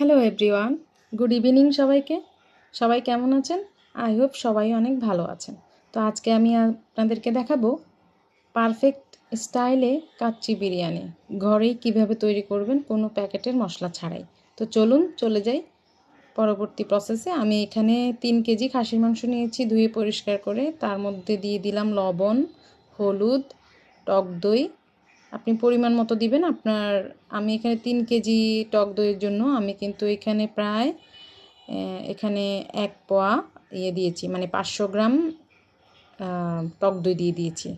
Hello everyone, good evening সবাইকে। সবাই কেমন আছেন? আই হোপ সবাই অনেক ভালো আছেন। তো আজকে আমি আপনাদেরকে দেখাবো পারফেক্ট স্টাইলে কাচ্চি বিরিয়ানি ঘরেই কিভাবে তৈরি করবেন কোনো প্যাকেটের মশলা ছাড়াই। তো চলুন চলে যাই পরবর্তী প্রসেসে। আমি এখানে 3 কেজি খাসির মাংস নিয়েছি ধুয়ে পরিষ্কার করে। তার মধ্যে দিয়ে দিলাম লবণ, হলুদ, টক দই। আপনি পরিমাণ মতো দিবেন আপনার। আমি এখানে 3 কেজি টক দইয়ের জন্য আমি কিন্তু এখানে প্রায় এখানে 1 পোয়া দিয়েছি, মানে 500 গ্রাম টক দই দিয়ে দিয়েছি।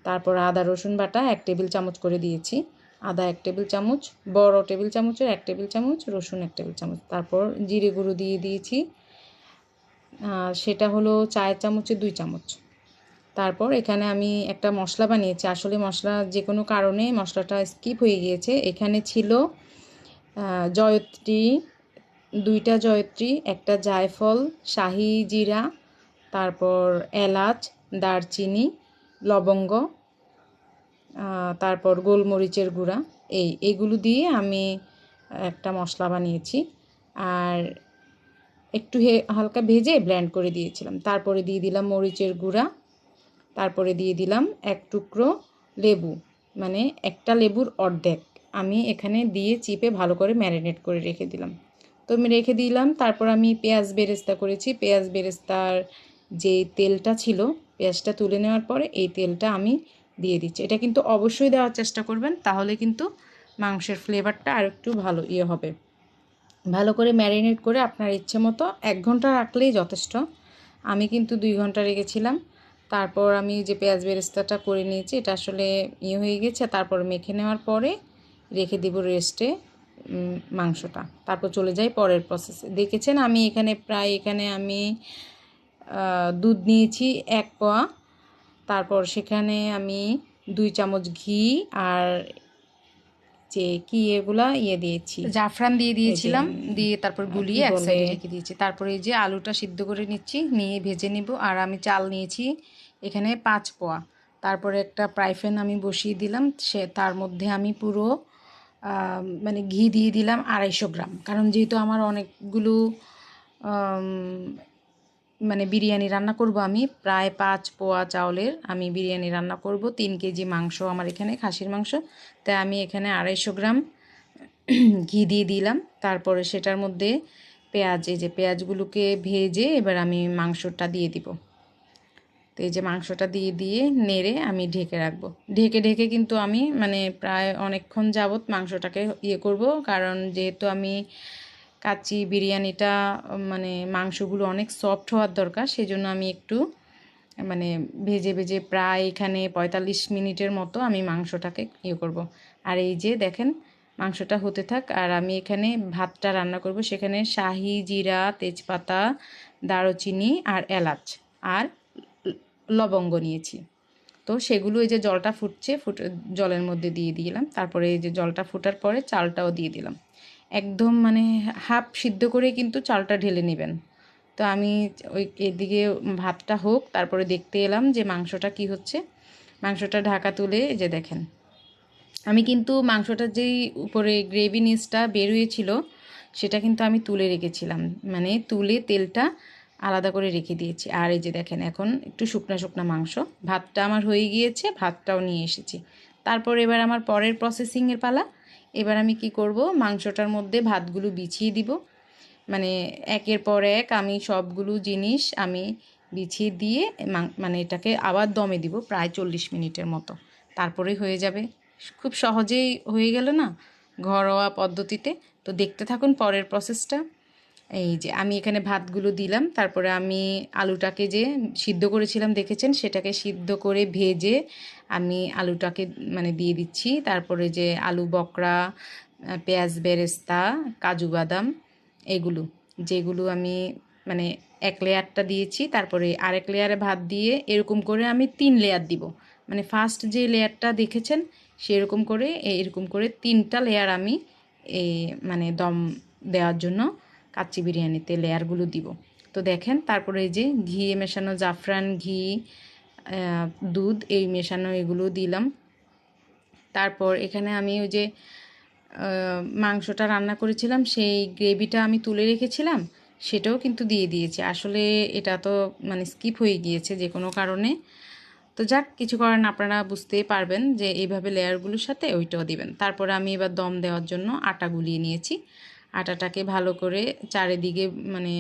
তারপর আদা রসুন বাটা 1 টেবিল চামচ করে দিয়েছি। আদা 1 টেবিল চামচ, বড় টেবিল চামচের 1 টেবিল চামচ, রসুন 1 টেবিল চামচ। তারপর জিরে গুঁড়ো দিয়ে দিয়েছি, সেটা হলো চায়ের চামচে 2 চামচ। তারপর এখানে আমি একটা মশলা বানিয়েছি। আসলে মশলা যে কোনো কারণে মশলাটা স্কিপ হয়ে গিয়েছে। এখানে ছিল জয়ত্রী, 2টা জয়ত্রী, একটা জায়ফল, শাহি জিরা, তারপর এলাচ, দারচিনি, লবঙ্গ, তারপর গোলমরিচের গুঁড়া। এইগুলো দিয়ে আমি একটা মশলা বানিয়েছি। আর একটু হালকা ভেজে ব্লেন্ড করে দিয়েছিলাম। তারপরে দিয়ে দিলাম মরিচের গুঁড়া। তারপরে দিয়ে দিলাম 1 টুকরো লেবু, মানে একটা লেবুর অর্ধেক আমি এখানে দিয়ে চিপে ভালো করে ম্যারিনেট করে রেখে দিলাম। তো আমি রেখে দিলাম। তারপর আমি পেঁয়াজ বেরেস্তা করেছি। পেঁয়াজ বেরেস্তার যে তেলটা ছিল, পেঁয়াজটা তুলে নেওয়ার পরে এই তেলটা আমি দিয়ে দিচ্ছি। এটা কিন্তু অবশ্যই দেওয়ার চেষ্টা করবেন, তাহলে কিন্তু মাংসের ফ্লেভারটা আর একটু ভালো হবে। ভালো করে ম্যারিনেট করে আপনার ইচ্ছে মতো 1 ঘন্টা রাখলেই যথেষ্ট। আমি কিন্তু 2 ঘন্টা রেখেছিলাম। তারপর আমি যে পেঁয়াজ বেরেস্তাটা করে নিয়েছি, এটা আসলে হয়ে গেছে। তারপর মেখে নেওয়ার পরে রেখে দিব রেস্টে মাংসটা। তারপর চলে যাই পরের প্রসেসে। দেখেছেন আমি এখানে আমি দুধ নিয়েছি 1 পোয়া। তারপর সেখানে আমি 2 চামচ ঘি আর যে কি এগুলা দিয়েছি, জাফরান দিয়ে দিয়েছিলাম। দিয়ে তারপর গুলিয়ে এক সাইডে রেখে দিয়েছি। তারপরে এই যে আলুটা সিদ্ধ করে নিচ্ছি, নিয়ে ভেজে নিব। আর আমি চাল নিয়েছি এখানে 5 পোয়া। তারপরে একটা ফ্রাই প্যান আমি বসিয়ে দিলাম, তার মধ্যে আমি পুরো মানে ঘি দিয়ে দিলাম 250 গ্রাম। কারণ যেহেতু আমার অনেকগুলো মানে বিরিয়ানি রান্না করব, আমি প্রায় 5 পোয়া চাউলের আমি বিরিয়ানি রান্না করব। 3 কেজি মাংস আমার এখানে খাসির মাংস, তাই আমি এখানে 250 গ্রাম ঘি দিয়ে দিলাম। তারপরে সেটার মধ্যে এই যে পেঁয়াজগুলোকে ভেজে এবার আমি মাংসটা দিয়ে দিব। তো এই যে মাংসটা দিয়ে নেড়ে আমি ঢেকে রাখবো। ঢেকে কিন্তু আমি মানে প্রায় অনেকক্ষণ যাবত মাংসটাকে করব, কারণ যেহেতু আমি কাচ্চি বিরিয়ানিটা মানে মাংসগুলো অনেক সফট হওয়ার দরকার, সেই জন্য আমি একটু মানে ভেজে প্রায় এখানে 45 মিনিটের মতো আমি মাংসটাকে করব। আর এই যে দেখেন মাংসটা হতে থাক, আর আমি এখানে ভাতটা রান্না করব। সেখানে শাহি জিরা, তেজপাতা, দারুচিনি আর এলাচ আর লবঙ্গ নিয়েছি। তো সেগুলো এই যে জলটা জলের মধ্যে দিয়ে দিলাম। তারপরে এই যে জলটা ফোটার পরে চালটাও দিয়ে দিলাম। একদম মানে হাফ সিদ্ধ করে কিন্তু চালটা ঢেলে নেবেন। তো আমি এদিকে ভাতটা হোক, তারপরে দেখতে এলাম যে মাংসটা কি হচ্ছে। মাংসটা ঢাকা তুলে যে দেখেন, আমি কিন্তু মাংসটার যেই উপরে গ্রেভি নিচটা বের হয়েছিল সেটা কিন্তু আমি তুলে রেখেছিলাম, মানে তুলে তেলটা আলাদা করে রেখে দিয়েছি। আর এই যে দেখেন এখন একটু শুকনা মাংস। ভাতটা আমার হয়ে গিয়েছে, ভাতটাও নিয়ে এসেছি। তারপর এবার আমার পরের প্রসেসিংয়ের পালা। এবার আমি কি করব, মাংসটার মধ্যে ভাতগুলো বিছিয়ে দিব। মানে একের পর এক আমি সবগুলো জিনিস আমি বিছিয়ে দিয়ে মানে এটাকে আবার দমে দিব প্রায় 40 মিনিটের মতো। তারপরে হয়ে যাবে। খুব সহজেই হয়ে গেল না, ঘরোয়া পদ্ধতিতে। তো দেখতে থাকুন পরের প্রসেসটা। এই যে আমি এখানে ভাতগুলো দিলাম, তারপরে আমি আলুটাকে যে সিদ্ধ করেছিলাম দেখেছেন, সেটাকে সিদ্ধ করে ভেজে আমি আলুটাকে মানে দিয়ে দিচ্ছি। তারপরে যে আলু বকরা, পেঁয়াজ বেরেস্তা, কাজু বাদাম, এগুলো যেগুলো আমি মানে 1 লেয়ারটা দিয়েছি, তারপরে আরেক লেয়ারে ভাত দিয়ে এরকম করে আমি 3 লেয়ার দিব। মানে ফার্স্ট যে লেয়ারটা দেখেছেন সেরকম করে এরকম করে 3টা লেয়ার আমি মানে দম দেওয়ার জন্য কাচ্চি বিরিয়ানিতে লেয়ারগুলো দিব। তো দেখেন তারপরে এই যে ঘি মেশানো, জাফরান ঘি, দুধ এই মেশানো এগুলো দিলাম। তারপর এখানে আমি ওই যে মাংসটা রান্না করেছিলাম সেই গ্রেভিটা আমি তুলে রেখেছিলাম, সেটাও কিন্তু দিয়ে দিয়েছি। আসলে এটা তো মানে স্কিপ হয়ে গিয়েছে যে কোনো কারণে। তো যাক, কিছু করার না, আপনারা বুঝতেই পারবেন যে এইভাবে লেয়ারগুলোর সাথে ওইটাও দিবেন। তারপরে আমি এবার দম দেওয়ার জন্য আটা গুলিয়ে নিয়েছি। আটাটাকে ভালো করে চারিদিকে মানে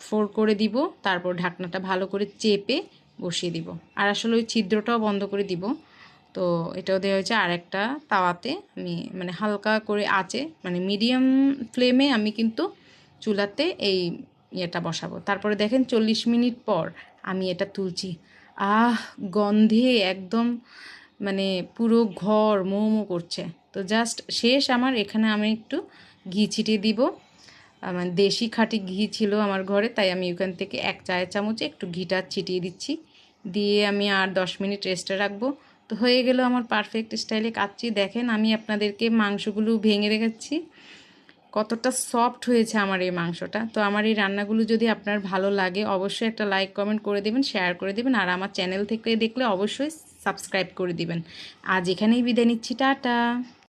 ফোল্ড করে দিব, তারপর ঢাকনাটা ভালো করে চেপে বসিয়ে দিব। আর আসলে ওই ছিদ্রটাও বন্ধ করে দিব। তো এটাও দেওয়া হয়েছে। আর একটা তাওয়াতে আমি মানে হালকা করে আঁচে মানে মিডিয়াম ফ্লেমে আমি কিন্তু চুলাতে এই ইয়েটা বসাবো। তারপরে দেখেন 40 মিনিট পর আমি এটা তুলছি। গন্ধে একদম মানে পুরো ঘর মো মো করছে। তো জাস্ট শেষ আমার। এখানে আমি একটু ঘি ছিটিয়ে দিব। আমার দেশি খাঁটি ঘি ছিল আমার ঘরে, তাই আমি ওখান থেকে 1 চায়ের চামচে একটু ঘিটা ছিটিয়ে দিচ্ছি। দিয়ে আমি আর 10 মিনিট রেস্টে রাখবো। তো হয়ে গেল আমার পারফেক্ট স্টাইলে কাচ্চি। দেখেন আমি আপনাদেরকে মাংসগুলো ভেঙে রেখেছি, কতটা সফট হয়েছে আমার এই মাংসটা। তো আমার এই রান্নাগুলো যদি আপনার ভালো লাগে অবশ্যই একটা লাইক কমেন্ট করে দেবেন, শেয়ার করে দেবেন। আর আমার চ্যানেল থেকে দেখলে অবশ্যই সাবস্ক্রাইব করে দিবেন। আজ এখানেই বিদায় নিচ্ছি, টাটা।